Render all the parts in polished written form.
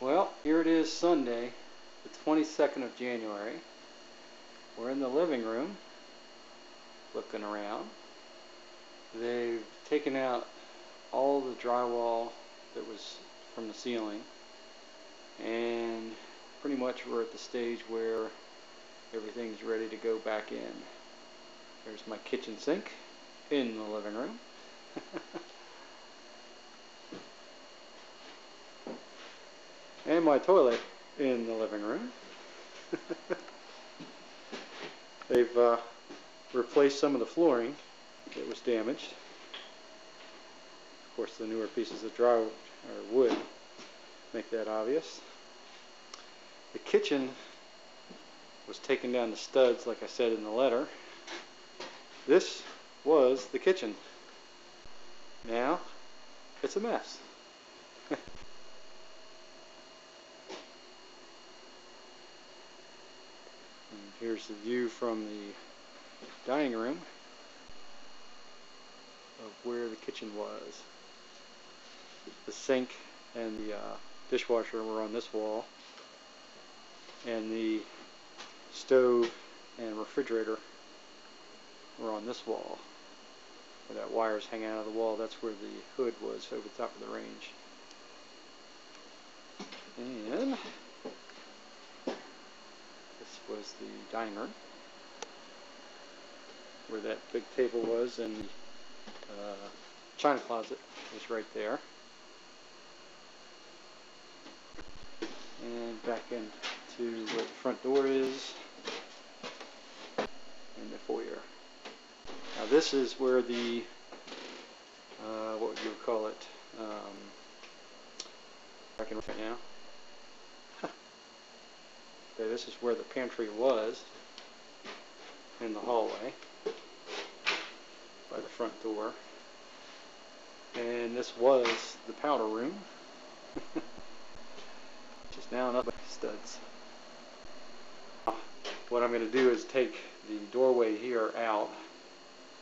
Well, here it is, Sunday, the 22nd of January. We're in the living room, looking around. They've taken out all the drywall that was from the ceiling, and pretty much we're at the stage where everything's ready to go back in. There's my kitchen sink in the living room. And my toilet in the living room. They've replaced some of the flooring that was damaged. Of course, the newer pieces of drywall or wood make that obvious. The kitchen was taking down the studs, like I said in the letter. This was the kitchen. Now it's a mess. And here's the view from the dining room of where the kitchen was. The sink and the dishwasher were on this wall, and the stove and refrigerator were on this wall. Where that wire's hanging out of the wall, that's where the hood was over the top of the range. And this was the dining room, where that big table was, and the china closet was right there. And back into where the front door is, and the foyer. Now this is where the, what would you call it, I can right now. Okay, this is where the pantry was, in the hallway, by the front door. And this was the powder room, which is now nothing but studs. What I'm going to do is take the doorway here out,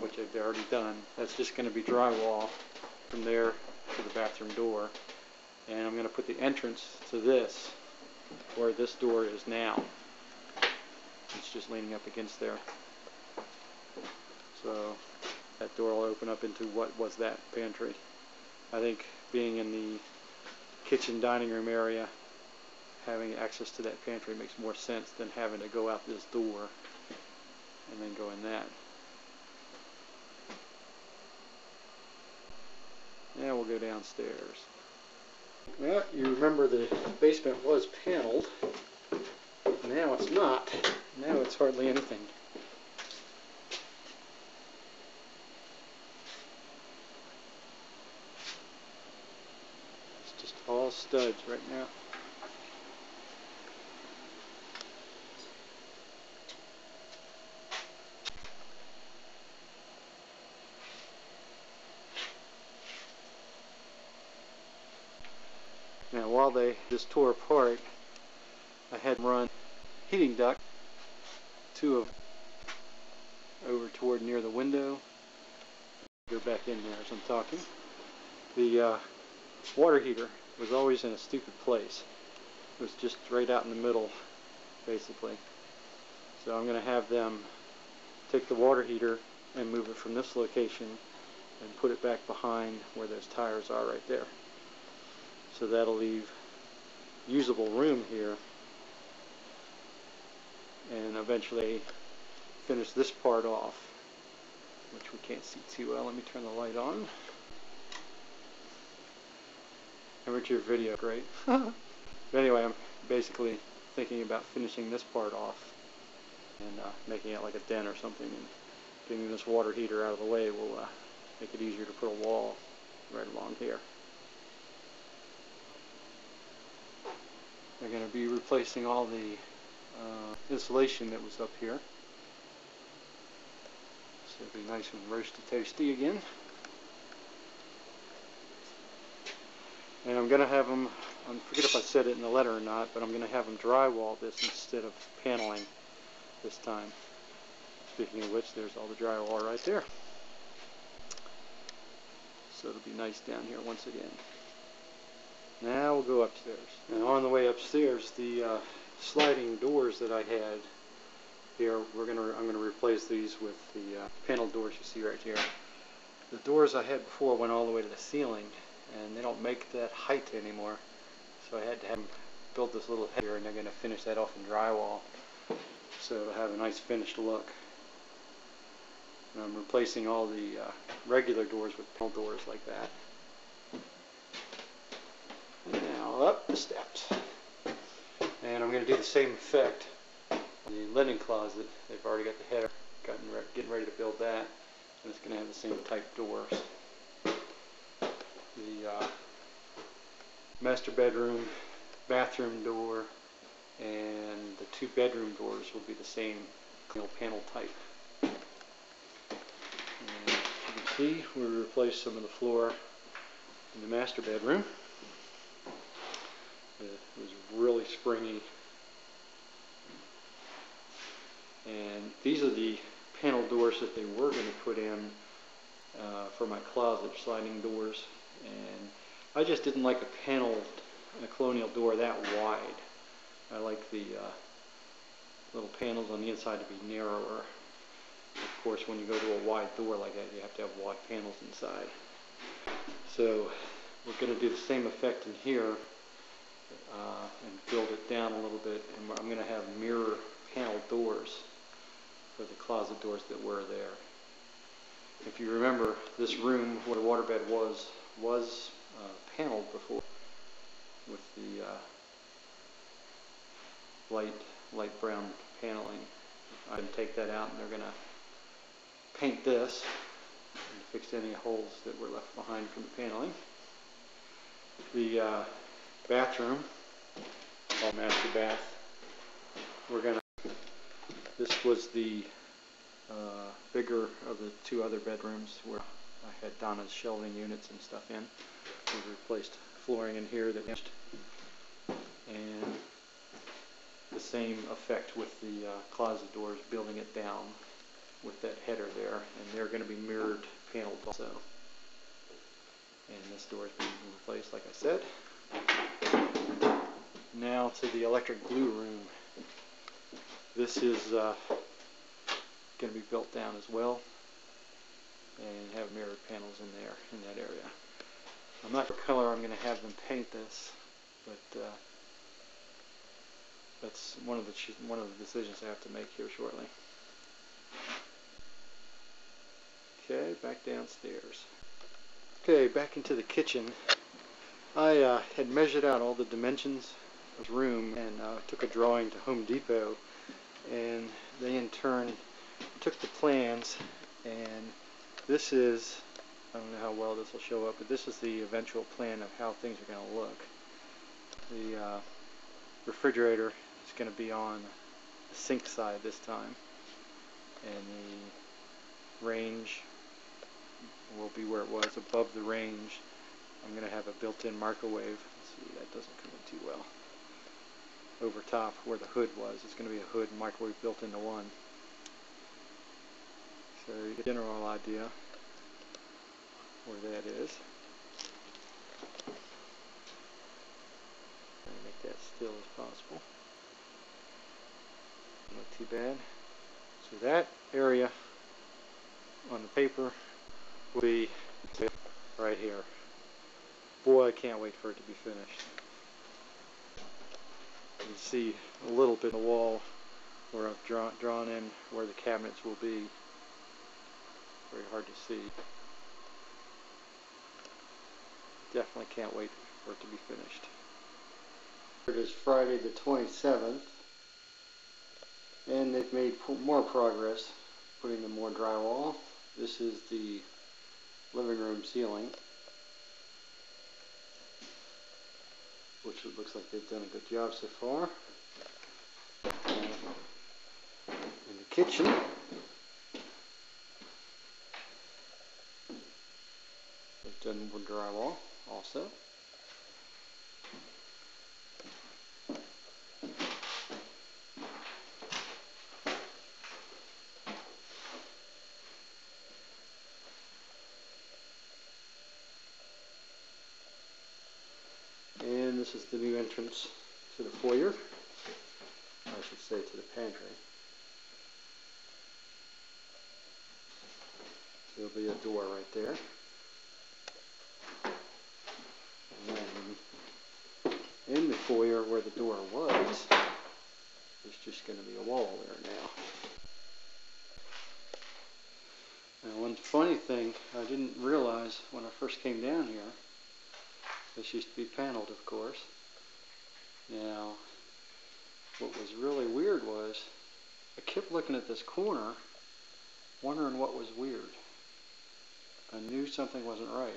which I've already done. That's just going to be drywall from there to the bathroom door. And I'm going to put the entrance to this, where this door is now. It's just leaning up against there. So that door will open up into what was that pantry. I think being in the kitchen dining room area, having access to that pantry makes more sense than having to go out this door and then go in that. Now we'll go downstairs. Well, you remember the basement was paneled. Now it's not. Now it's hardly anything. It's just all studs right now. Now while they just tore apart, I had them run heating duct, two of them, over toward near the window. Go back in there as I'm talking. The water heater was always in a stupid place. It was just right out in the middle, basically. So I'm going to have them take the water heater and move it from this location and put it back behind where those tires are right there. So that'll leave usable room here, and eventually finish this part off, which we can't see too well. Let me turn the light on. Amateur video, great. But anyway, I'm basically thinking about finishing this part off and making it like a den or something, and getting this water heater out of the way will make it easier to put a wall right along here. They're going to be replacing all the insulation that was up here. So it'll be nice and roasty toasty again. And I'm going to have them, I forget if I said it in the letter or not, but I'm going to have them drywall this instead of paneling this time. Speaking of which, there's all the drywall right there. So it'll be nice down here once again. Now we'll go upstairs. Now on the way upstairs, the sliding doors that I had here, I'm gonna replace these with the panel doors you see right here. The doors I had before went all the way to the ceiling, and they don't make that height anymore. So I had to have them build this little head here, and they're gonna finish that off in drywall, so it'll have a nice finished look. And I'm replacing all the regular doors with panel doors like that. Now up the steps. And I'm going to do the same effect on the linen closet. They've already got the header, getting ready to build that. And it's going to have the same type doors. The master bedroom, bathroom door, and the 2 bedroom doors will be the same panel type. And as you can see, we replaced some of the floor in the master bedroom. It was really springy. And these are the panel doors that they were going to put in for my closet, sliding doors. And I just didn't like a colonial door that wide. I like the little panels on the inside to be narrower. Of course, when you go to a wide door like that, you have to have wide panels inside. So we're going to do the same effect in here. And build it down a little bit, and I'm going to have mirror panel doors for the closet doors that were there. If you remember, this room where the waterbed was paneled before with the light brown paneling. I can take that out, and they're going to paint this and fix any holes that were left behind from the paneling. The bathroom, all master bath. This was the bigger of the 2 other bedrooms where I had Donna's shelving units and stuff in. We replaced flooring in here that and the same effect with the closet doors, building it down with that header there, and they're going to be mirrored paneled also. And this door is being replaced, like I said. Now to the electric glue room. This is going to be built down as well, and have mirrored panels in there, in that area. I'm not sure what color I'm going to have them paint this, but that's one of the decisions I have to make here shortly. Okay, back downstairs. Okay, back into the kitchen. I had measured out all the dimensions of the room, and took a drawing to Home Depot, and they in turn took the plans, and this is, I don't know how well this will show up, but this is the eventual plan of how things are going to look. The refrigerator is going to be on the sink side this time, and the range will be where it was, above the range. I'm going to have a built-in microwave. Let's see, that doesn't come in too well. Over top where the hood was, it's going to be a hood and microwave built into one. So you get a general idea where that is. Try to make that still as possible. Not too bad. So that area on the paper will be right here. Boy, I can't wait for it to be finished. You can see a little bit of the wall where I've drawn in where the cabinets will be. Very hard to see. Definitely can't wait for it to be finished. It is Friday the 27th, and they've made more progress putting in more drywall. This is the living room ceiling, which it looks like they've done a good job so far. In the kitchen, they've done wood drywall also. And this is the new entrance to the foyer, I should say to the pantry. There'll be a door right there. And then in the foyer where the door was, there's just going to be a wall there now. Now, one funny thing I didn't realize when I first came down here, this used to be paneled, of course. Now, what was really weird was I kept looking at this corner, wondering what was weird. I knew something wasn't right.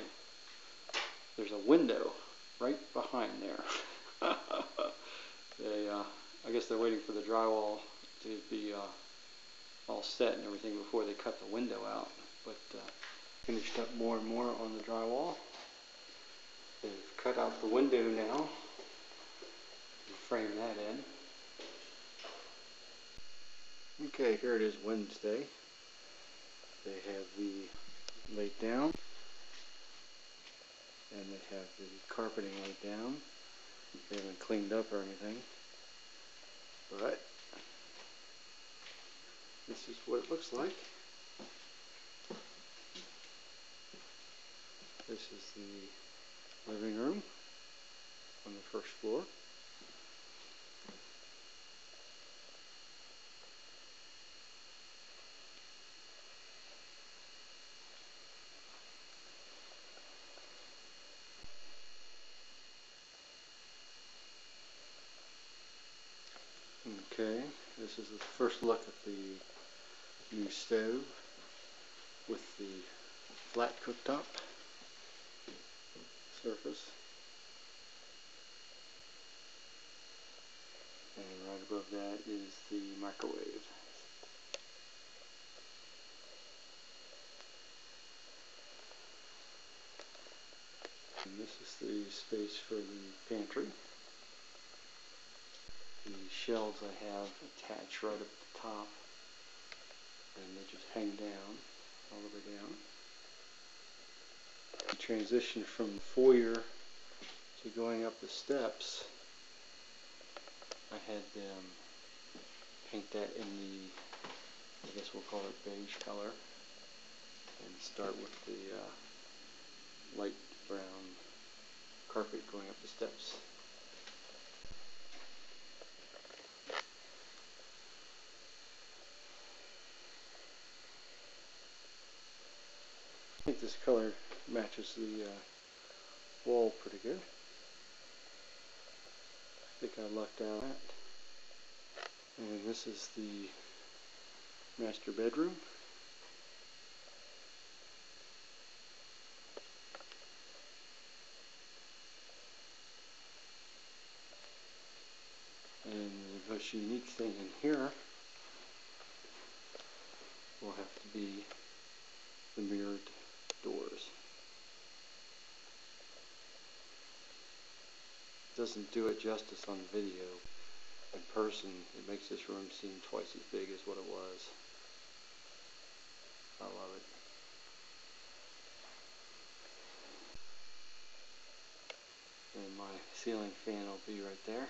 There's a window right behind there. I guess they're waiting for the drywall to be all set and everything before they cut the window out. But finished up more and more on the drywall. They've cut out the window now and frame that in. Okay, here it is Wednesday. They have the laid down, and they have the carpeting laid down. They haven't cleaned up or anything, but this is what it looks like. This is the living room on the first floor. Okay, this is the first look at the new stove with the flat cooktop surface. And right above that is the microwave. And this is the space for the pantry. The shelves I have attached right up at the top, and they just hang down all the way down. The transition from the foyer to going up the steps, I had them paint that in the, I guess we'll call it beige color, and start with the light brown carpet going up the steps. I think this color matches the wall pretty good. I think I lucked out on that. And this is the master bedroom. And the most unique thing in here will have to be the mirrored doors. Doesn't do it justice on video. In person, it makes this room seem twice as big as what it was. I love it. And my ceiling fan will be right there.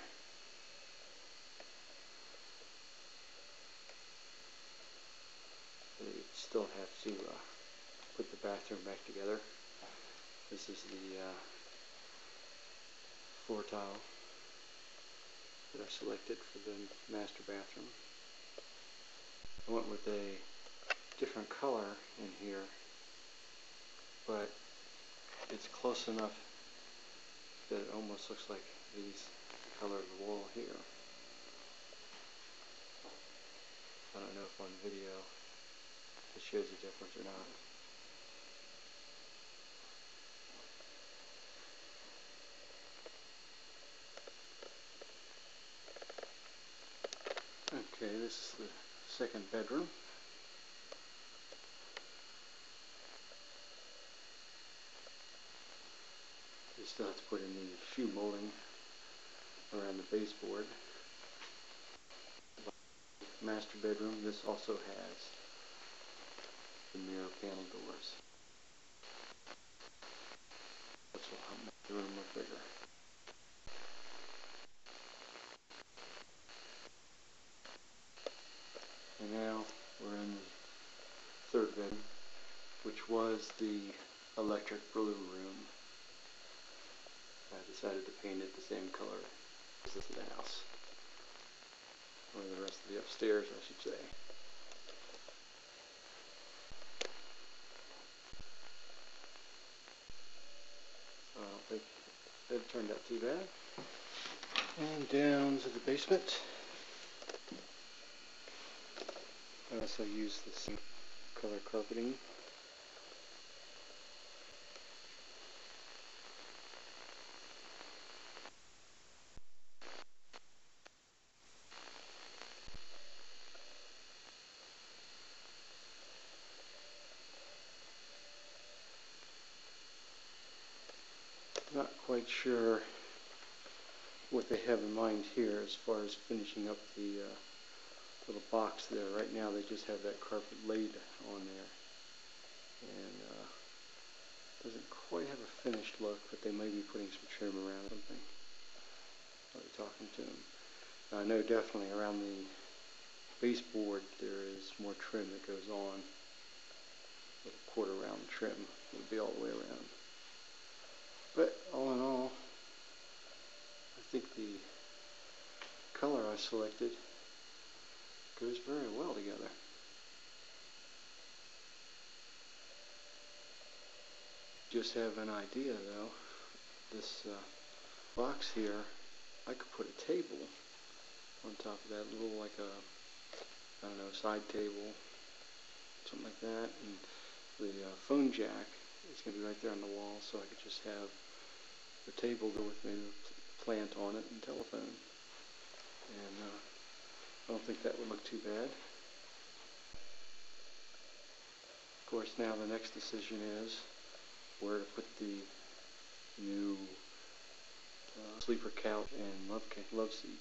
They still have to put the bathroom back together. This is the floor tile that I selected for the master bathroom. I went with a different color in here, but it's close enough that it almost looks like these color of the wall here. I don't know if on video it shows a difference or not. Okay, this is the second bedroom. You still have to put in the shoe molding around the baseboard. Master bedroom, this also has the mirror panel doors. This will help make the room look bigger. is the electric blue room. I decided to paint it the same color as the house, or the rest of the upstairs, I should say. So I don't think it turned out too bad. And down to the basement. I also used the same color carpeting. Not quite sure what they have in mind here as far as finishing up the little box there. Right now they just have that carpet laid on there, and doesn't quite have a finished look, but they may be putting some trim around something. I'll be talking to them. Now, I know definitely around the baseboard there is more trim that goes on. A little quarter round trim will be all the way around. But all in all, I think the color I selected goes very well together. Just have an idea though, this box here, I could put a table on top of that, a little like a, I don't know, side table, something like that, and the phone jack is going to be right there on the wall, so I could just have the table there with maybe a plant on it and telephone. And I don't think that would look too bad. Of course, now the next decision is where to put the new sleeper couch and love seat.